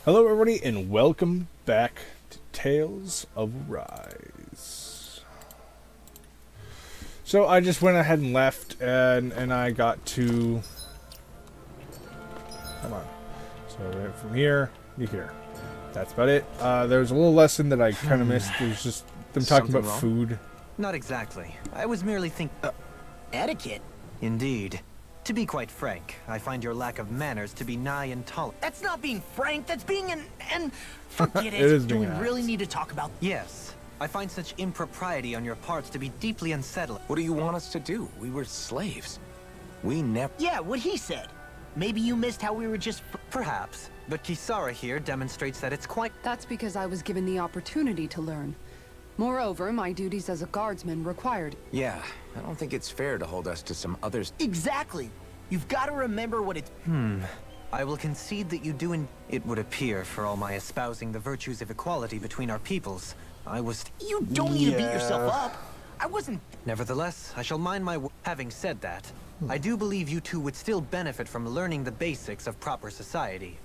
Hello everybody and welcome back to Tales of Arise. So I just went ahead and left and I got to... Come on. So right from here to here. That's about it. There was a little lesson that I kind of missed. It was just them talking Something about wrong? food. Not exactly. I was merely Etiquette? Indeed. To be quite frank, I find your lack of manners to be nigh intolerable. That's not being frank, that's being an forget it. It is Do we being really honest. need to talk about Yes. I find such impropriety on your parts to be deeply unsettling. What do you want us to do? We were slaves. We never... Yeah, what he said. Maybe you missed how we were just Perhaps. But Kisara here demonstrates that it's quite... That's because I was given the opportunity to learn. Moreover, my duties as a guardsman required. Yeah, I don't think it's fair to hold us to some others. Exactly. You've got to remember what it's I will concede that you do It would appear, for all my espousing the virtues of equality between our peoples, I was... You don't need to beat yourself up. I wasn't Nevertheless, I shall mind my Having said that, I do believe you two would still benefit from learning the basics of proper society.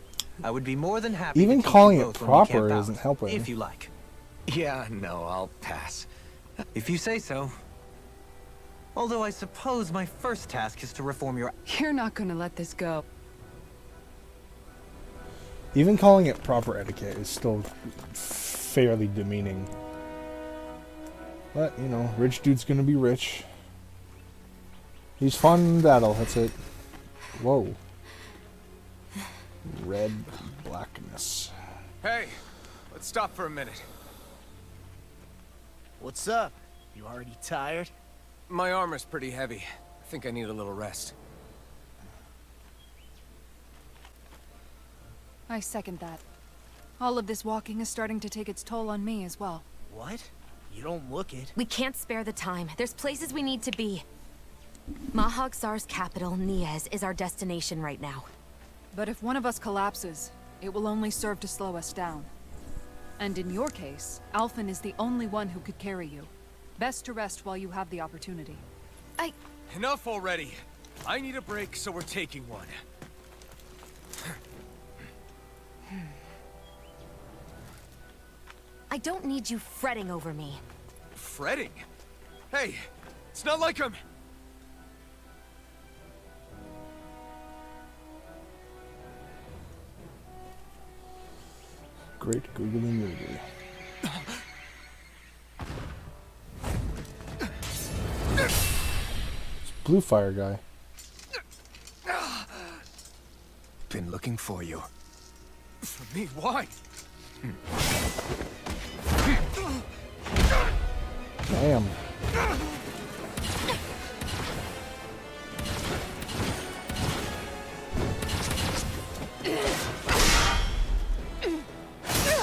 I would be more than happy Even to teach calling you it both when we proper camp isn't out, helping. if you like. Yeah, no, I'll pass. If you say so. Although I suppose my first task is to reform your... You're not gonna let this go. Even calling it proper etiquette is still fairly demeaning. But, you know, rich dude's gonna be rich. He's fun in battle, that's it. Whoa. Red blackness. Hey, let's stop for a minute. What's up? You already tired? My armor's pretty heavy. I think I need a little rest. I second that. All of this walking is starting to take its toll on me as well. What? You don't look it. We can't spare the time. There's places we need to be. Mahag-Sar's capital, Niez, is our destination right now. But if one of us collapses, it will only serve to slow us down. And in your case, Alphen is the only one who could carry you. Best to rest while you have the opportunity. Enough already. I need a break, so we're taking one. I don't need you fretting over me. Fretting? Hey, it's not like I'm... Great googly movie. Blue fire guy. Been looking for you. For me, why? Damn.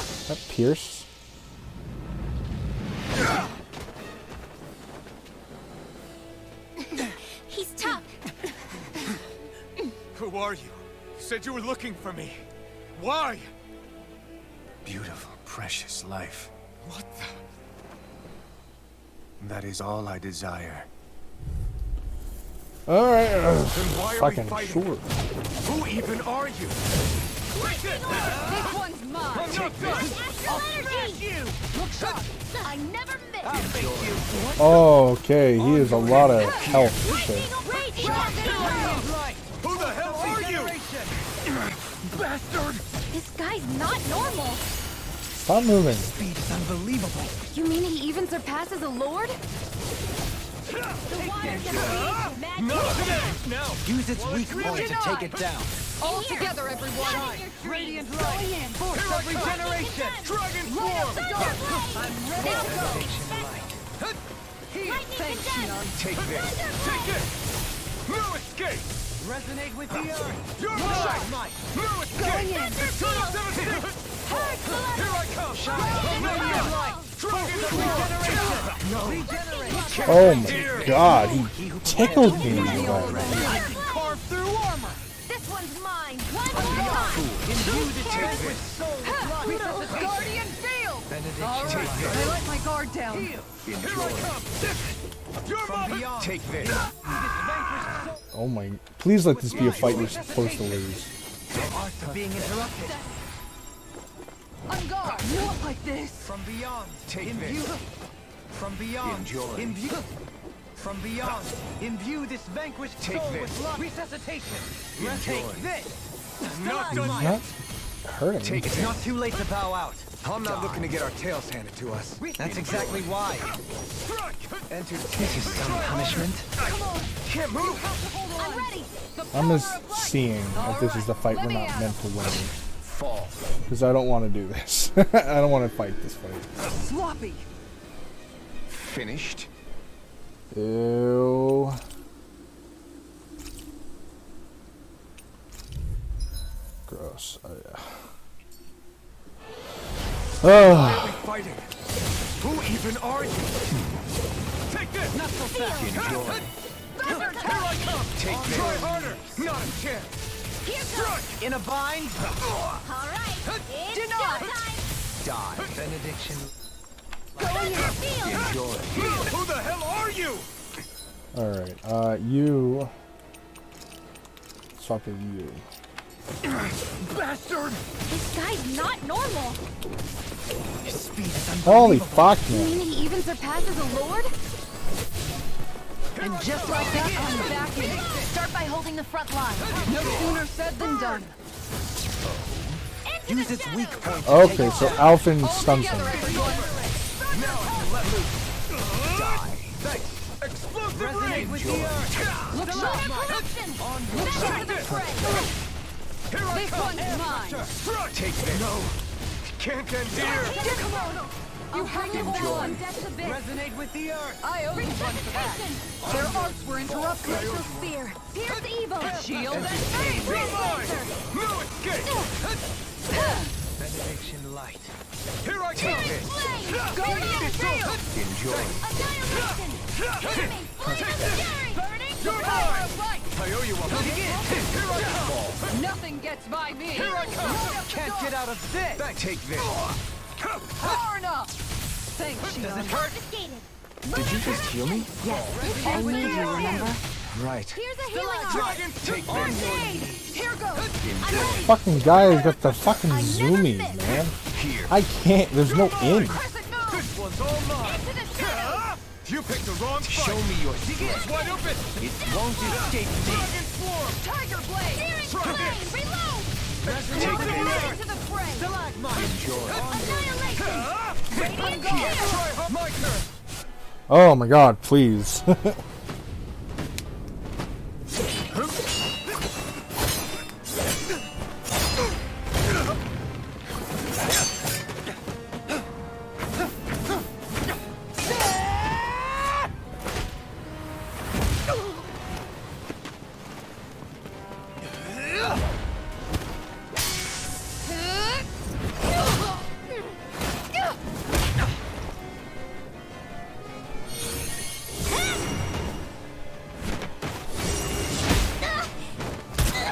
Is that Pierce? He's tough. Who are you? You said you were looking for me. Why? Beautiful, precious life. What the... That is all I desire. Alright, Then why are we fucking fighting? sure. Who even are you? This one's mine! I'm not done! I'll smash you! Look shot! I never miss. Oh, okay, he has a lot of health. Okay. Who the hell are you? Bastard! This guy's not normal. Stop moving. Speed is unbelievable. You mean he even surpasses a lord? Not today! Now! Use its weak point to take it down. All together, everyone! Radiant light! Force of regeneration! Dragon form! Take this. Take it! No escape! Resonate with the earth! You're mine! No escape! Turn up devastation! Here I come! Radiant light! Dragon form! Regenerate! Oh my god, he tickled me. Carve through armor! This one's mine. One more time. Imbued it with soul blood! Guardian field! Benediction! All right, I let my guard down. Here I come! You're mine! Take this. Oh my... Please let this be a fight you're supposed to lose. The art of being interrupted. this. From beyond. Take Imbue. this. From beyond. Enjoy. Imbue. From beyond. Imbue this vanquished Take soul this. with love. Resuscitation. Enjoy. Take this. Not He's done not yet. hurting. Take It's it. not too late to bow out. I'm not looking to get our tails handed to us. That's exactly why. Enter. This is some punishment. Can't move. I'm ready. I'm just seeing if this is the fight we're not meant to win. Fall. Because I don't want to do this. I don't want to fight this fight. Sloppy. Finished. Ew. Gross. Oh, yeah. Why are Oh. we fighting? Who even are you? Take this. Not so fast. Enjoy. Here I come. Take this. Try harder. Not a chance. In a bind. All right. It's Denied. time. Die. Benediction. Enjoy. Who the hell are you? Alright. You. Swap with you. Bastard. This guy's not normal. His speed is Holy fuck, You man. mean he even surpasses a lord? And Just like that, I'm back in. Start by holding the front line. No sooner said than done. Use its weak point. Okay, so Alphen stuns him. Together, everyone. explosive Resonate rain. with the earth. Look sharp. Back to the fray. Here I This come. one's mine. Strike. Take this. No. Can't end here. Come on. You have to hold on. Resonate with the earth. I owe you one for that. Their arts were interrupted. Glacial spear. Pierce evil. Shield and No escape. Benediction light. Here I come. Guardian field. Enjoy. Annihilation. Enemy flame. Burning. You're mine. I owe you one. Here I come. nothing gets by me. Here I come. Can't get out of this. Take this. Far enough. Thanks, Does Shield. it hurt? Did you just heal me? I need you, remember? Right. Here's a healing arm. Dragon. Take this. Here goes. Fucking guy's got the fucking zoomies, man. Here. I can't. There's no in. Crescent moon. This one's all mine. Into the shadows. You picked the wrong fight. Show me your It's strength. wide open. It won't escape me. Dragon swarm. Tiger blade. Searing flame. Reload. Take Into this. the fray. Enjoy. Annihilation. Radiant Try shield. hard. My turn. Oh my god, please.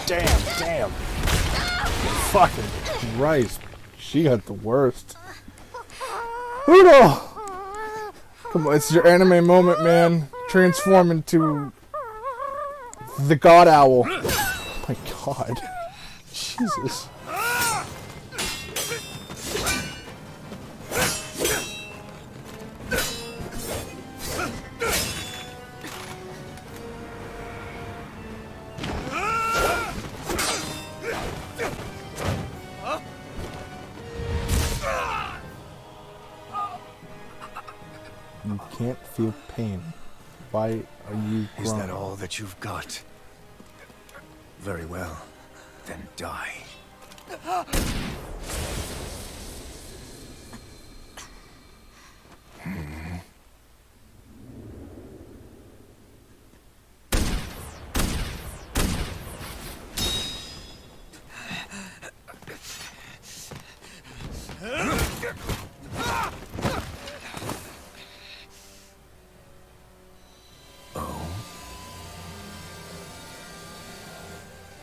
Damn. Fucking Christ. She got the worst. Uno! Come on, it's your anime moment, man. Transform into the God Owl. Oh my god. Jesus. You can't feel pain. Why are you Is that groaning? all that you've got? Very well. Then die.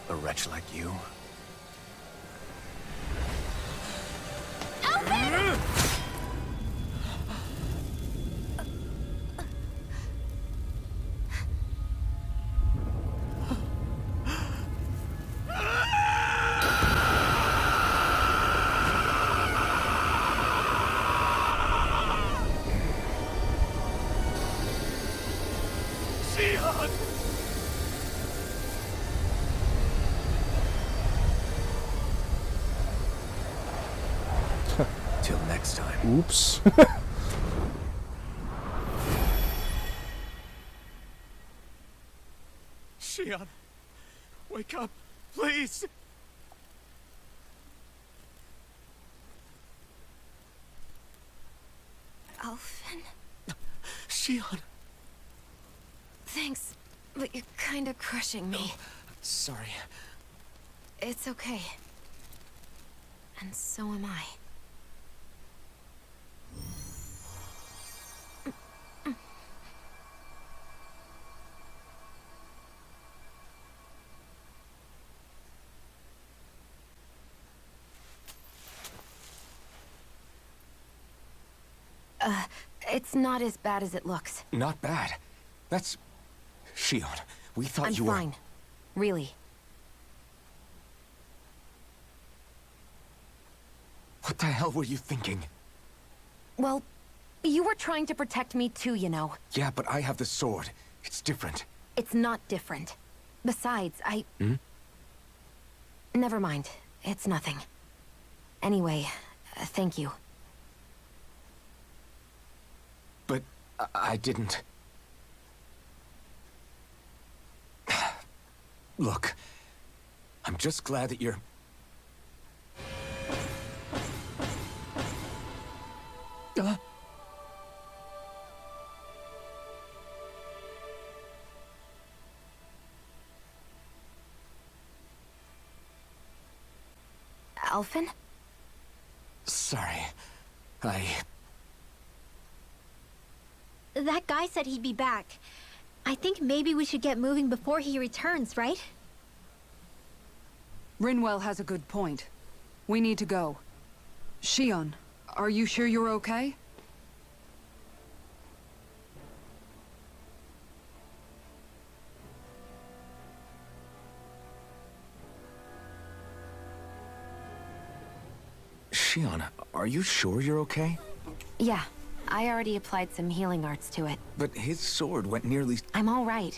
A wretch like you? Until next time. Oops. Shion, wake up, please! Alphen? Shion! Thanks, but you're kinda crushing me. Sorry. It's okay. And so am I. It's not as bad as it looks. Not bad. That's... Shion, we thought I'm you were... fine. Really. What the hell were you thinking? Well, you were trying to protect me too, you know. Yeah, but I have the sword. It's different. It's not different. Besides, Never mind. It's nothing. Anyway, thank you. But I didn't... Look, I'm just glad that you're... Alphen? Sorry. That guy said he'd be back. I think maybe we should get moving before he returns, right? Rinwell has a good point. We need to go. Shion, are you sure you're okay? Shion, are you sure you're okay? Yeah, I already applied some healing arts to it. But his sword went nearly... I'm all right.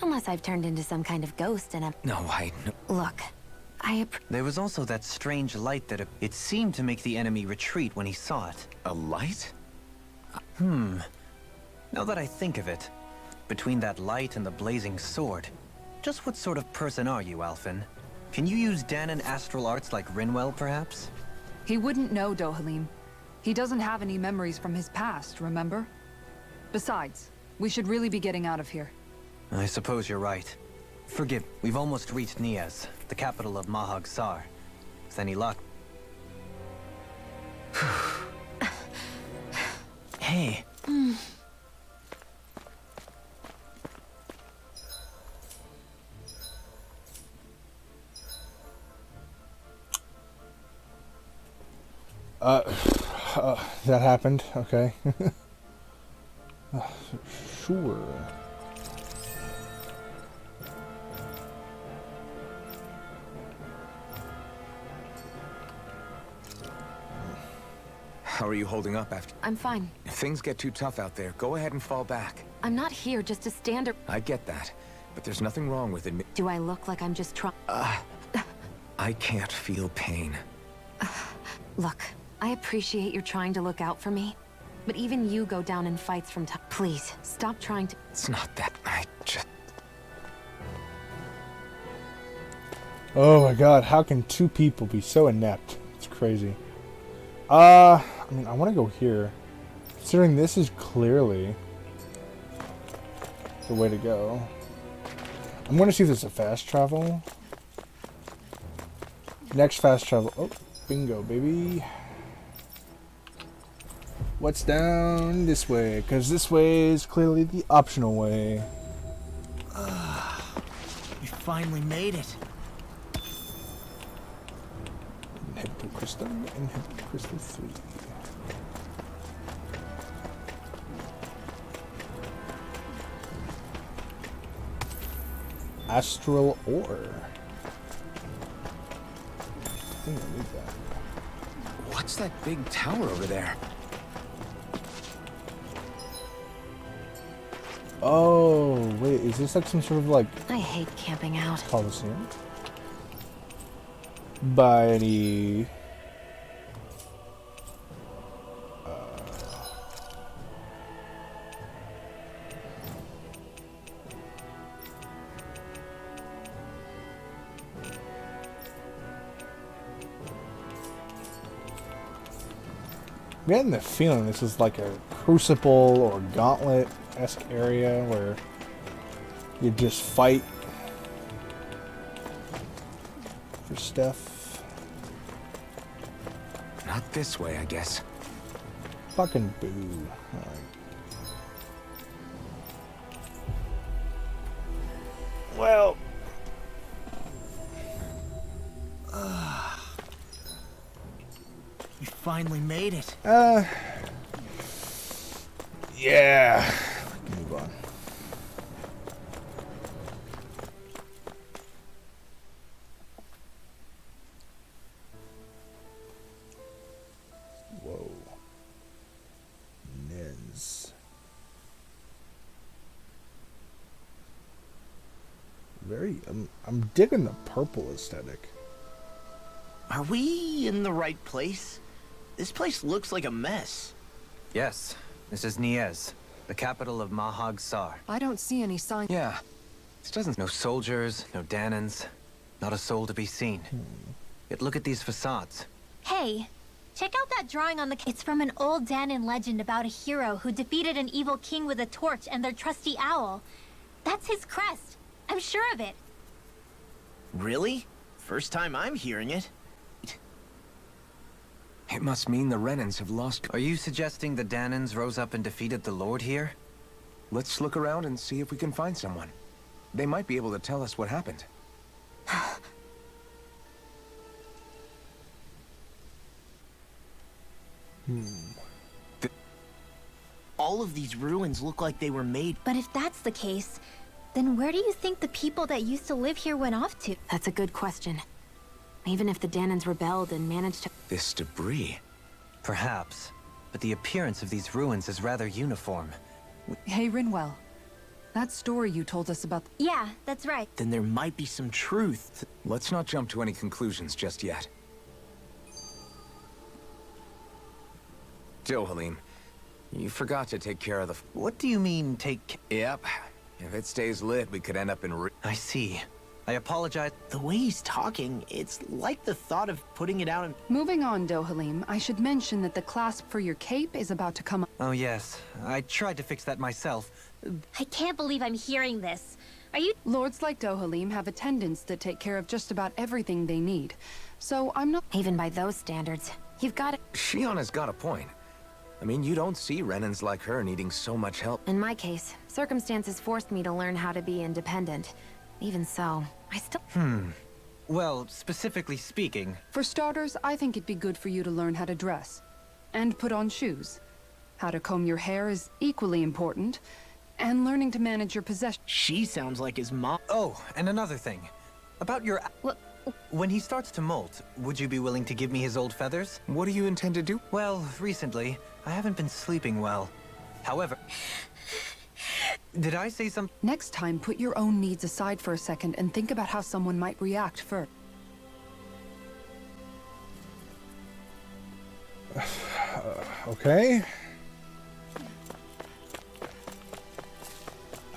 Unless I've turned into some kind of ghost and No. Look, There was also that strange light that it seemed to make the enemy retreat when he saw it. A light? Now that I think of it, between that light and the blazing sword, just what sort of person are you, Alphen? Can you use Danon astral arts like Rinwell, perhaps? He wouldn't know, Dohalim. He doesn't have any memories from his past, remember? Besides, we should really be getting out of here. I suppose you're right. Forgive, we've almost reached Niez, the capital of Mahag Sar. With any luck... Hey. That happened. Okay. Sure. How are you holding up after... I'm fine. If things get too tough out there, go ahead and fall back. I'm not here just to stand or... I get that, but there's nothing wrong with admit... Do I look like I'm just trying... I can't feel pain. Look, I appreciate you're trying to look out for me. But even you go down in fights from time. Please, stop trying to... It's not that. I just... Oh my god, how can two people be so inept? It's crazy. I mean, I want to go here. Considering this is clearly the way to go. I'm going to see if there's a fast travel. Next fast travel. Oh, bingo, baby. What's down this way? Because this way is clearly the optional way. We finally made it. Inhibit crystal, inhibit crystal 3. Astral ore. I think I need that. What's that big tower over there? Oh, wait, is this like some sort of like I hate camping out. Coliseum? By any I'm getting the feeling this is like a crucible or gauntlet-esque area where you just fight for stuff. Not this way, I guess. Fucking boo. Alright. Well, You finally made it. yeah. Move on. Whoa. Niez. I'm digging the purple aesthetic. Are we in the right place? This place looks like a mess. Yes, this is Niez, the capital of Mahag Sar. I don't see any signs. Yeah, this doesn't... No soldiers, no Danans, not a soul to be seen. Yet look at these facades. Hey, check out that drawing on the... It's from an old Danan legend about a hero who defeated an evil king with a torch and their trusty owl. That's his crest. I'm sure of it. Really? First time I'm hearing it. It must mean the Renans have lost... Are you suggesting the Danans rose up and defeated the Lord here? Let's look around and see if we can find someone. They might be able to tell us what happened. All of these ruins look like they were made. But if that's the case, then where do you think the people that used to live here went off to? That's a good question. Even if the Danans rebelled and managed to... This debris... Perhaps, but the appearance of these ruins is rather uniform. Hey, Rinwell. That story you told us about... Yeah, that's right. Then there might be some truth. Let's not jump to any conclusions just yet. Dohalim, you forgot to take care of the... What do you mean, take... Yep. If it stays lit, we could end up in... I see. I apologize. The way he's talking, it's like the thought of putting it out in... Moving on, Dohalim, I should mention that the clasp for your cape is about to come up. Oh yes, I tried to fix that myself. I can't believe I'm hearing this. Are you... Lords like Dohalim have attendants that take care of just about everything they need. So I'm not... Even by those standards, you've got to... Shionna's got a point. I mean, you don't see Renans like her needing so much help. In my case, circumstances forced me to learn how to be independent. Even so, I still... Well, specifically speaking... For starters, I think it'd be good for you to learn how to dress. And put on shoes. How to comb your hair is equally important. And learning to manage your possessions. She sounds like his mom. Oh, and another thing. About your... What? When he starts to molt, would you be willing to give me his old feathers? What do you intend to do? Well, recently, I haven't been sleeping well. However... Did I say something? Next time, put your own needs aside for a second and think about how someone might react first. Okay.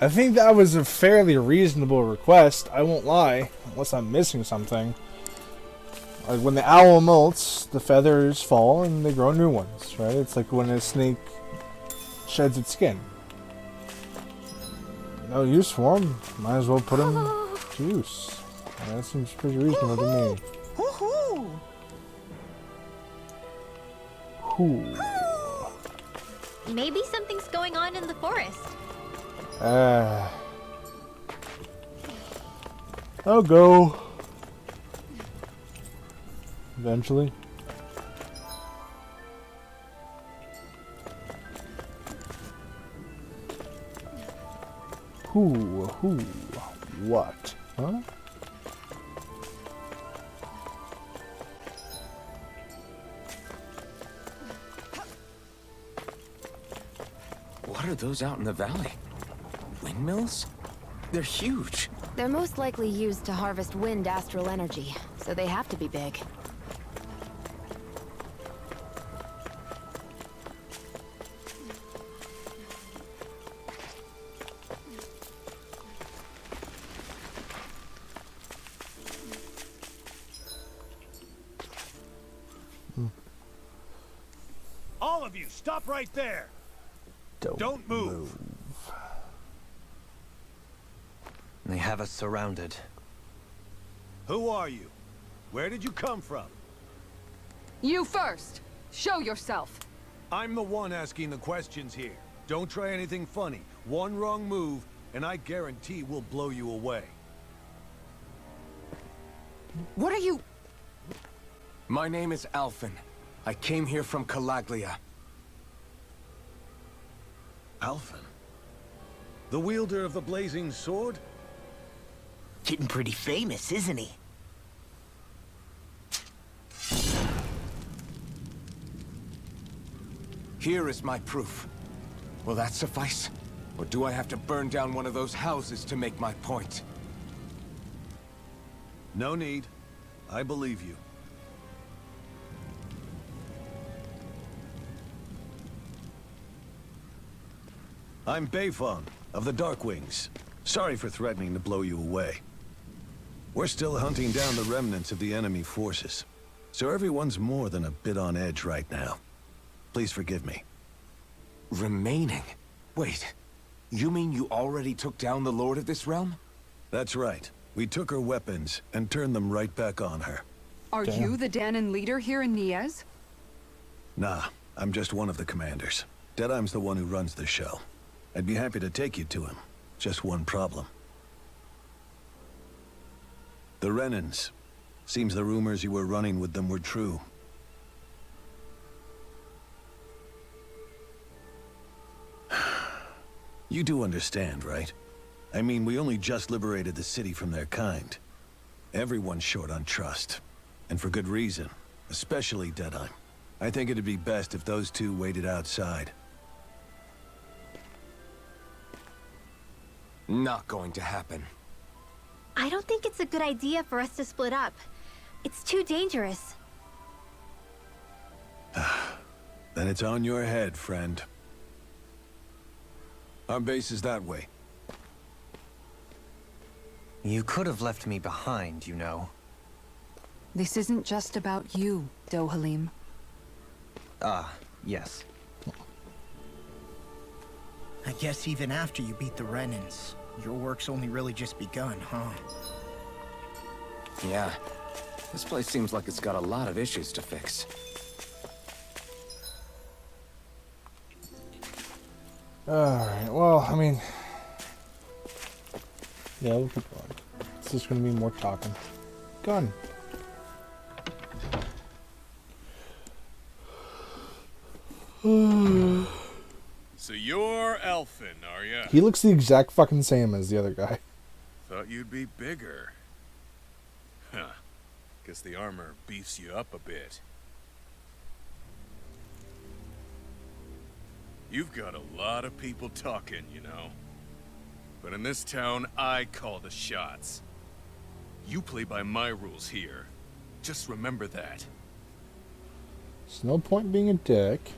I think that was a fairly reasonable request, I won't lie, unless I'm missing something. Like when the owl molts, the feathers fall and they grow new ones, right? It's like when a snake sheds its skin. No use for them, might as well put them to use. That seems pretty reasonable to me. Woohoo! Whew. Maybe something's going on in the forest. I'll go. Eventually. Who? What? Huh? What are those out in the valley? Windmills? They're huge. They're most likely used to harvest wind astral energy, so they have to be big. All of you, stop right there. Don't move. They have us surrounded. Who are you? Where did you come from? You first! Show yourself! I'm the one asking the questions here. Don't try anything funny. One wrong move, and I guarantee we'll blow you away. What are you... My name is Alphen. I came here from Calaglia. Alphen? The wielder of the Blazing Sword? Getting pretty famous, isn't he? Here is my proof. Will that suffice? Or do I have to burn down one of those houses to make my point? No need. I believe you. I'm Beifong, of the Darkwings. Sorry for threatening to blow you away. We're still hunting down the remnants of the enemy forces, so everyone's more than a bit on edge right now. Please forgive me. Remaining? Wait, you mean you already took down the Lord of this realm? That's right. We took her weapons and turned them right back on her. Are you the Danon leader here in Niez? Nah, I'm just one of the commanders. Deadeye's the one who runs the show. I'd be happy to take you to him. Just one problem. The Renans. Seems the rumors you were running with them were true. You do understand, right? I mean, we only just liberated the city from their kind. Everyone's short on trust. And for good reason. Especially Deadeye. I think it'd be best if those two waited outside. Not going to happen. I don't think it's a good idea for us to split up. It's too dangerous. Then it's on your head, friend. Our base is that way. You could have left me behind, you know. This isn't just about you, Dohalim. Ah, yes. I guess even after you beat the Renans, your work's only really just begun, huh? Yeah. This place seems like it's got a lot of issues to fix. Alright, well, I mean... Yeah, we'll keep going. It's just gonna be more talking. Gun. So you're Alphen, are ya? He looks the exact fucking same as the other guy. Thought you'd be bigger. Huh. Guess the armor beefs you up a bit. You've got a lot of people talking, you know. But in this town, I call the shots. You play by my rules here. Just remember that. There's no point being a dick.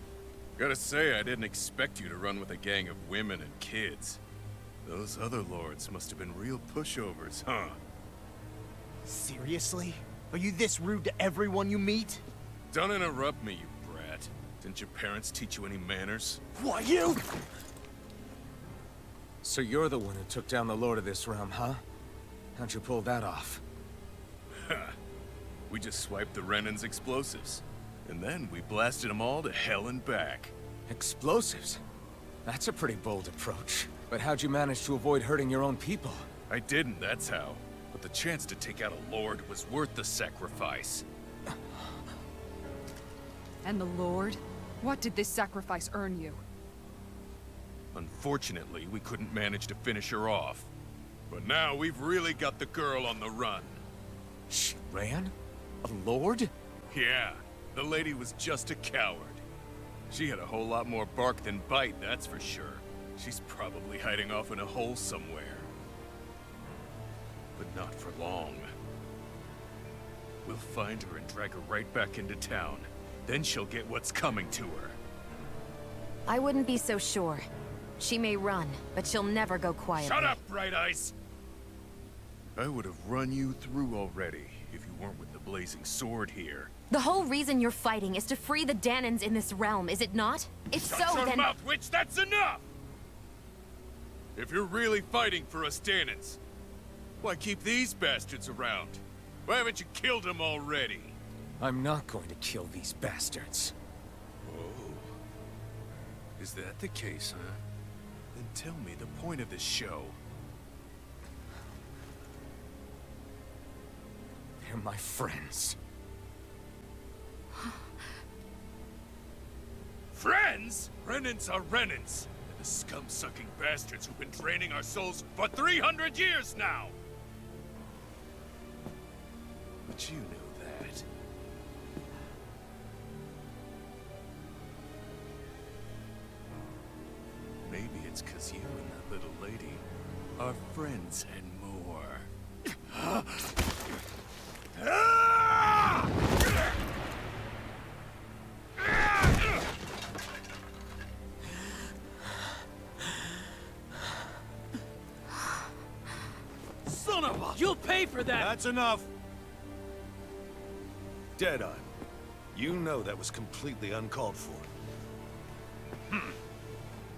Gotta say, I didn't expect you to run with a gang of women and kids. Those other lords must have been real pushovers, huh? Seriously? Are you this rude to everyone you meet? Don't interrupt me, you brat. Didn't your parents teach you any manners? What, you? So you're the one who took down the Lord of this realm, huh? How'd you pull that off? We just swiped the Renan's explosives. And then we blasted them all to hell and back. Explosives? That's a pretty bold approach. But how'd you manage to avoid hurting your own people? I didn't, that's how. But the chance to take out a lord was worth the sacrifice. And the Lord? What did this sacrifice earn you? Unfortunately, we couldn't manage to finish her off. But now we've really got the girl on the run. She ran? A lord? Yeah, the lady was just a coward. She had a whole lot more bark than bite, that's for sure. She's probably hiding off in a hole somewhere. But not for long. We'll find her and drag her right back into town. Then she'll get what's coming to her. I wouldn't be so sure. She may run, but she'll never go quietly. Shut up, Bright Eyes! I would have run you through already if you weren't with the Blazing Sword here. The whole reason you're fighting is to free the Danans in this realm, is it not? If Shut so, your then... mouth, witch! That's enough! If you're really fighting for us Danans, why keep these bastards around? Why haven't you killed them already? I'm not going to kill these bastards. Oh. Is that the case, huh? Then tell me the point of this show. They're my friends. Friends? Renans are Renans. They're the scum-sucking bastards who've been draining our souls for 300 years now! But you know that. Maybe it's 'cause you and that little lady are friends and more. Son of a... You'll pay for that! That's enough! Deadeye, you know that was completely uncalled for.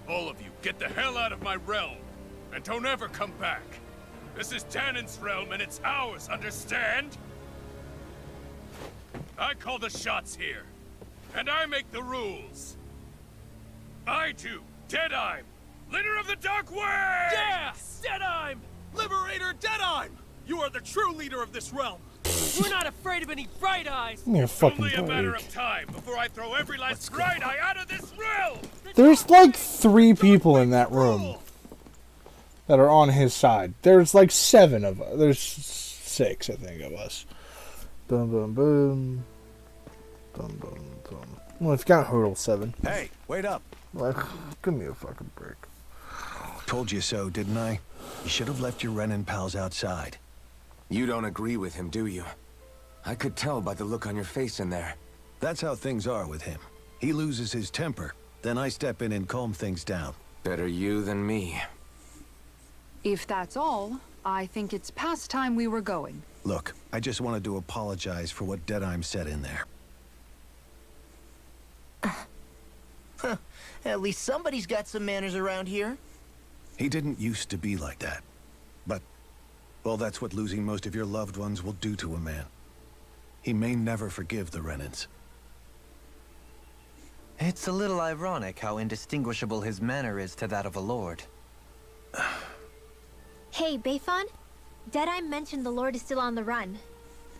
All of you, get the hell out of my realm! And don't ever come back! This is Danan's realm and it's ours, understand? I call the shots here. And I make the rules. I do, Deadeye, leader of the Dark Way! Yeah! Deadeye! Liberator Deadeye! You are the true leader of this realm! We're not afraid of any bright eyes! Give me a fucking Only a matter break. of time before I throw every last bright eye out of this realm! There's like 3 people in that room that are on his side. There's like 7 of us. There's 6, I think, of us. Boom, boom, boom. Boom, boom, boom. Well, it's got hurdle 7. Hey, wait up! Like, give me a fucking break. Told you so, didn't I? You should have left your Renan pals outside. You don't agree with him, do you? I could tell by the look on your face in there. That's how things are with him. He loses his temper, then I step in and calm things down. Better you than me. If that's all, I think it's past time we were going. Look, I just wanted to apologize for what Deadeye said in there. At least somebody's got some manners around here. He didn't used to be like that. But, well, that's what losing most of your loved ones will do to a man. He may never forgive the Renans. It's a little ironic how indistinguishable his manner is to that of a lord. Hey, Bayfon? Deadeye mentioned the Lord is still on the run.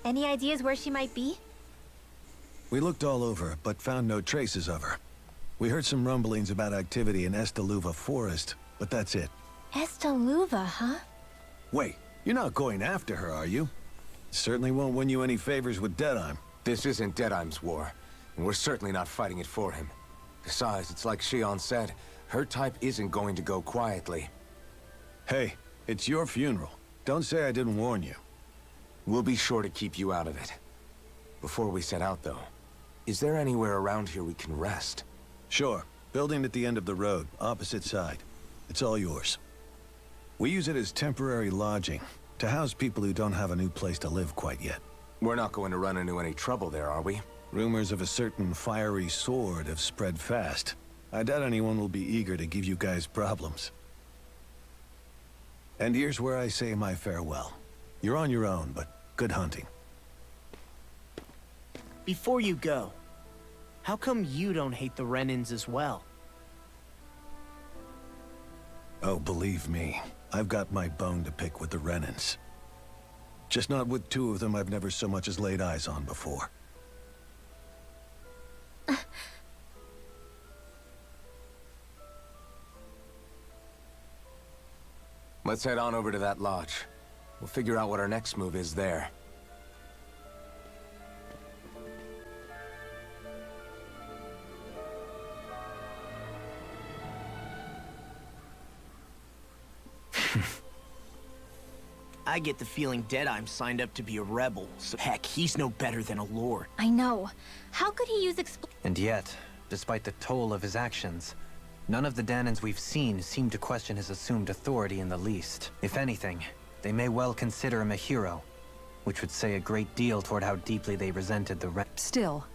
Any ideas where she might be? We looked all over, but found no traces of her. We heard some rumblings about activity in Estaluva Forest, but that's it. Estaluva, huh? Wait, you're not going after her, are you? Certainly won't win you any favors with Deadeye. This isn't Deadeye's war, and we're certainly not fighting it for him. Besides, it's like Shion said, her type isn't going to go quietly. Hey, it's your funeral. Don't say I didn't warn you. We'll be sure to keep you out of it. Before we set out, though, is there anywhere around here we can rest? Sure. Building at the end of the road, opposite side. It's all yours. We use it as temporary lodging, to house people who don't have a new place to live quite yet. We're not going to run into any trouble there, are we? Rumors of a certain fiery sword have spread fast. I doubt anyone will be eager to give you guys problems. And here's where I say my farewell. You're on your own, but good hunting. Before you go, how come you don't hate the Renans as well? Oh, believe me, I've got my bone to pick with the Renans. Just not with 2 of them I've never so much as laid eyes on before. Let's head on over to that lodge. We'll figure out what our next move is there. I get the feeling Deadeye's signed up to be a rebel, so heck, he's no better than a lord. I know. How could he use And yet, despite the toll of his actions, none of the Danans we've seen seem to question his assumed authority in the least. If anything, they may well consider him a hero, which would say a great deal toward how deeply they resented the Still,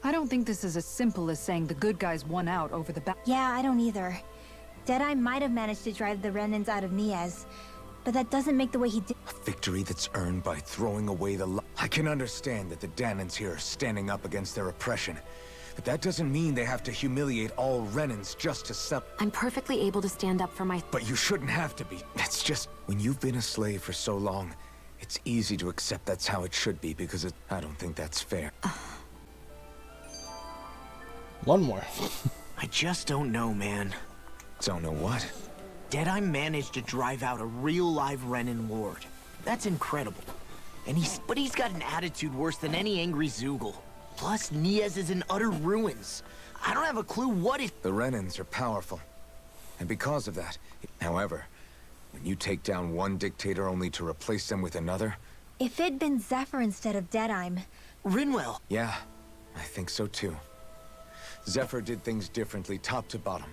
I don't think this is as simple as saying the good guys won out over the bad. Yeah, I don't either. Deadeye might have managed to drive the Renans out of Niez, but that doesn't make the way he did. A victory that's earned by throwing away the I can understand that the Danans here are standing up against their oppression, but that doesn't mean they have to humiliate all Renans just to I'm perfectly able to stand up for my... But you shouldn't have to be. That's just... When you've been a slave for so long, it's easy to accept that's how it should be because I don't think that's fair. One more. I just don't know, man. Don't know what? Deadeye managed to drive out a real live Renan lord. That's incredible. But he's got an attitude worse than any angry Zoogle. Plus, Niez is in utter ruins. I don't have a clue what it... The Renans are powerful. And because of that... However, when you take down one dictator only to replace them with another... If it'd been Zephyr instead of Deadeye... Rinwell. Yeah, I think so too. Zephyr did things differently top to bottom.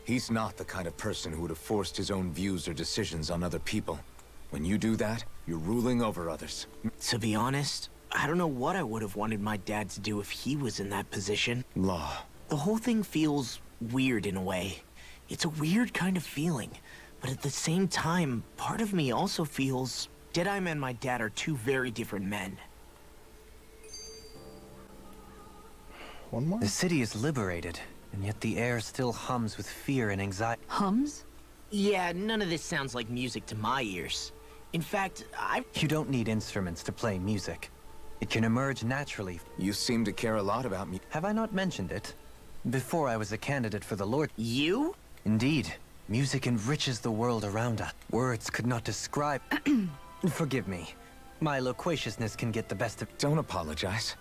He's not the kind of person who would have forced his own views or decisions on other people. When you do that, you're ruling over others. To be honest, I don't know what I would have wanted my dad to do if he was in that position. Law. The whole thing feels weird in a way. It's a weird kind of feeling. But at the same time, part of me also feels Deadeye and my dad are two very different men. One more? The city is liberated, and yet the air still hums with fear and anxiety. Hums? Yeah, none of this sounds like music to my ears. In fact, You don't need instruments to play music. It can emerge naturally. You seem to care a lot about me. Have I not mentioned it? Before I was a candidate for the Lord. You? Indeed. Music enriches the world around us. Words could not describe... Forgive me. My loquaciousness can get the best of... Don't apologize.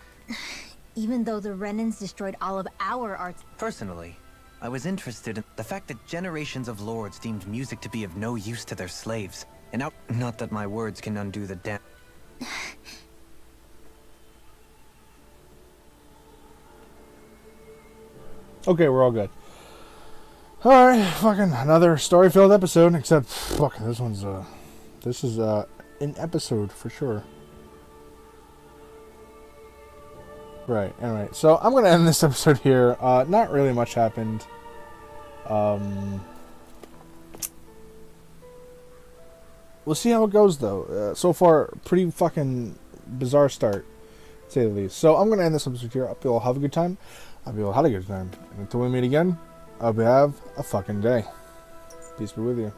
Even though the Renans destroyed all of our arts... Personally, I was interested in the fact that generations of lords deemed music to be of no use to their slaves. And now, not that my words can undo the damn... Okay, we're all good. Alright, fucking another story-filled episode, except, fuck, this is an episode for sure. Right, anyway, so I'm gonna end this episode here. Not really much happened. We'll see how it goes, though. So far, pretty fucking bizarre start, to say the least. So I'm gonna end this episode here. I hope you all have a good time. I hope you all had a good time. And until we meet again, I hope you have a fucking day. Peace be with you.